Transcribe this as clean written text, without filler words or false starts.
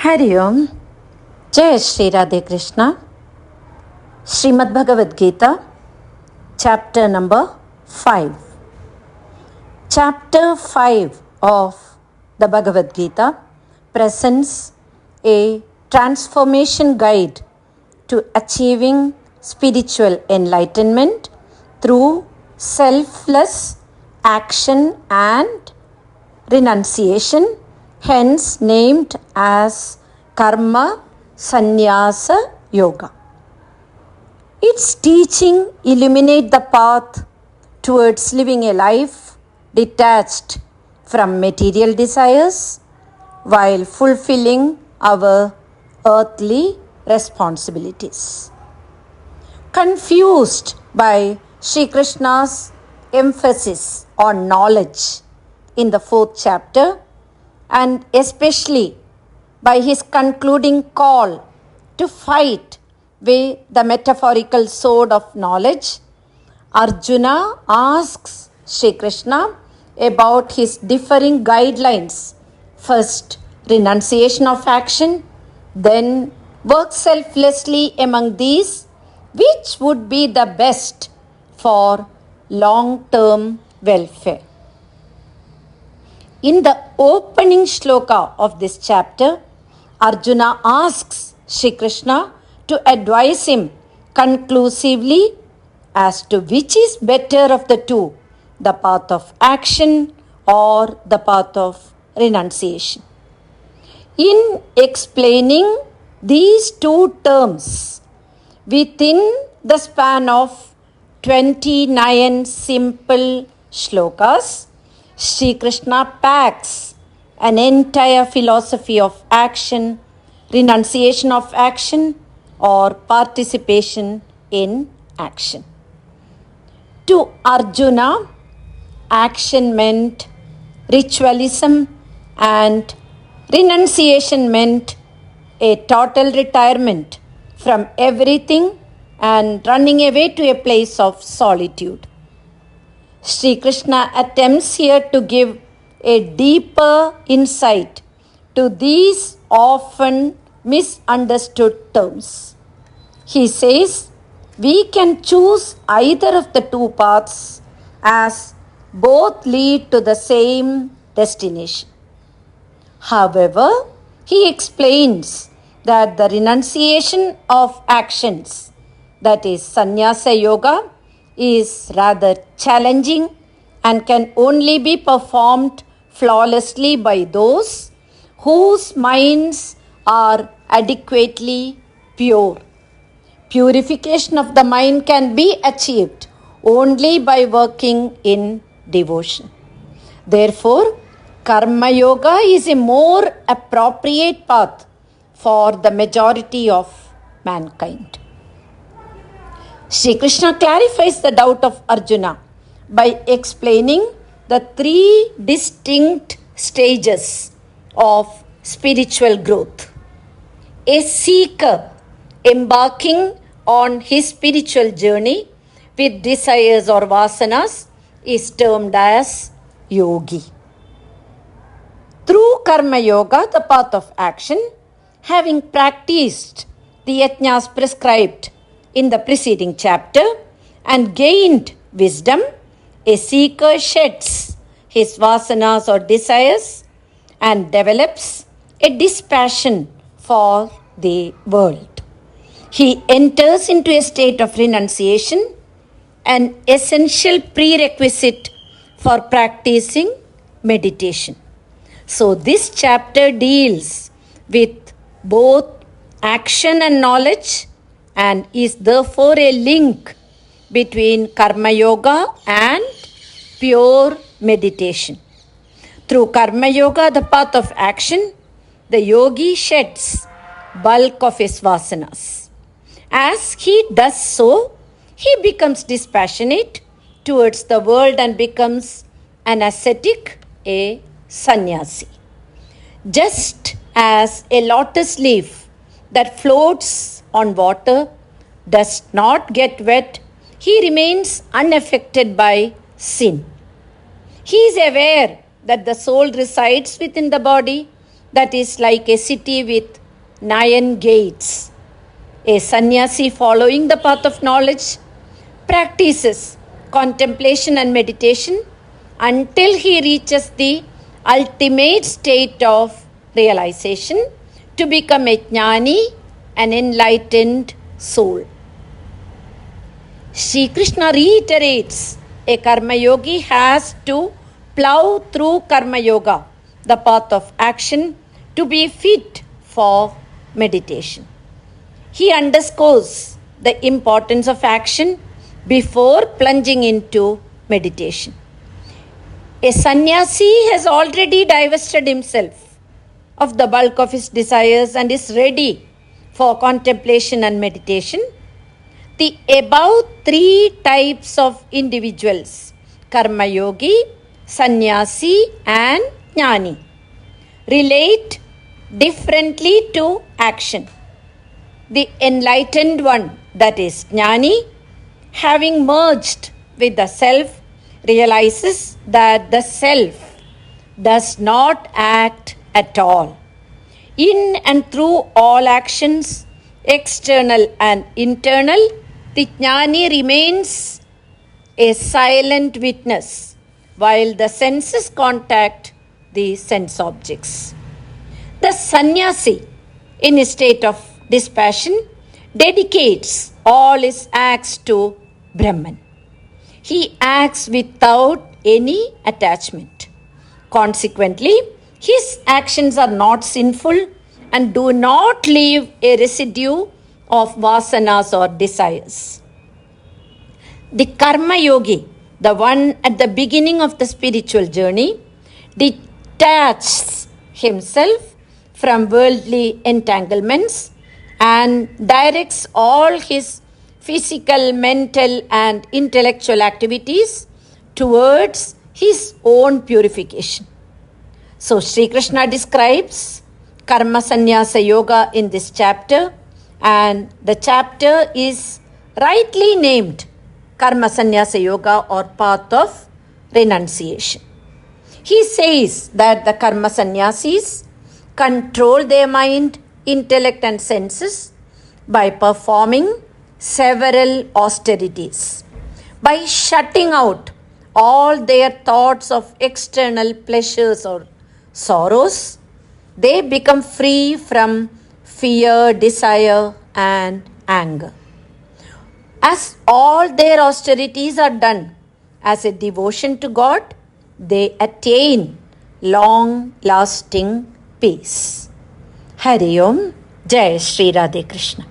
Hari Om. Jai Shri Radhe Krishna. Srimad Bhagavad Gita, chapter number 5. Chapter 5 of the Bhagavad Gita presents a transformation guide to achieving spiritual enlightenment through selfless action and renunciation, hence named as Karma Sannyasa Yoga. Its teaching illuminate the path towards living a life detached from material desires while fulfilling our earthly responsibilities. Confused by Sri Krishna's emphasis on knowledge in the 4th chapter, and especially by his concluding call to fight with the metaphorical sword of knowledge, Arjuna asks Sri Krishna about his differing guidelines. First, renunciation of action, then work selflessly among these, which would be the best for long-term welfare. In the opening shloka of this chapter, Arjuna asks Sri Krishna to advise him conclusively as to which is better of the two, the path of action or the path of renunciation. In explaining these two terms within the span of 29 simple shlokas, Sri Krishna packs an entire philosophy of action, renunciation of action, or participation in action. To Arjuna, action meant ritualism and renunciation meant a total retirement from everything and running away to a place of solitude. Sri Krishna attempts here to give a deeper insight to these often misunderstood terms. He says we can choose either of the two paths as both lead to the same destination. However, he explains that the renunciation of actions, that is Sannyasa Yoga, is rather challenging and can only be performed flawlessly by those whose minds are adequately pure. Purification of the mind can be achieved only by working in devotion. Therefore, Karma Yoga is a more appropriate path for the majority of mankind. Sri Krishna clarifies the doubt of Arjuna by explaining the 3 distinct stages of spiritual growth. A seeker embarking on his spiritual journey with desires or vasanas is termed as yogi. Through Karma Yoga, the path of action, having practiced the yajnas prescribed in the preceding chapter and gained wisdom, a seeker sheds his vasanas or desires and develops a dispassion for the world. He enters into a state of renunciation, an essential prerequisite for practicing meditation. So this chapter deals with both action and knowledge and is therefore a link between Karma Yoga and pure meditation. Through Karma Yoga, the path of action, the yogi sheds bulk of his vasanas. As he does so, he becomes dispassionate towards the world and becomes an ascetic, a sannyasi. Just as a lotus leaf that floats on water does not get wet, he remains unaffected by sin. He is aware that the soul resides within the body, that is like a city with 9 gates. A sannyasi following the path of knowledge practices contemplation and meditation until he reaches the ultimate state of realization to become a jnani, an enlightened soul. Sri Krishna reiterates a karma yogi has to plow through karma yoga, the path of action, to be fit for meditation. He underscores the importance of action before plunging into meditation. A sannyasi has already divested himself of the bulk of his desires and is ready for contemplation and meditation. The above 3 types of individuals, karma yogi, sannyasi and jnani, relate differently to action. The enlightened one, that is jnani, having merged with the self, realizes that the self does not act at all. In and through all actions, external and internal, the jnani remains a silent witness while the senses contact the sense objects. The sannyasi, in a state of dispassion, dedicates all his acts to Brahman. He acts without any attachment. Consequently, his actions are not sinful and do not leave a residue of vasanas or desires. The karma yogi, the one at the beginning of the spiritual journey, detaches himself from worldly entanglements and directs all his physical, mental and intellectual activities towards his own purification. So Sri Krishna describes Karma Sannyasa Yoga in this chapter, and the chapter is rightly named Karma Sannyasa Yoga or Path of Renunciation. He says that the Karma Sannyasis control their mind, intellect and senses by performing several austerities. By shutting out all their thoughts of external pleasures or sorrows, they become free from fear, desire and anger. As all their austerities are done as a devotion to God, they attain long-lasting peace. Hari Om, Jai Shri Radhe Krishna.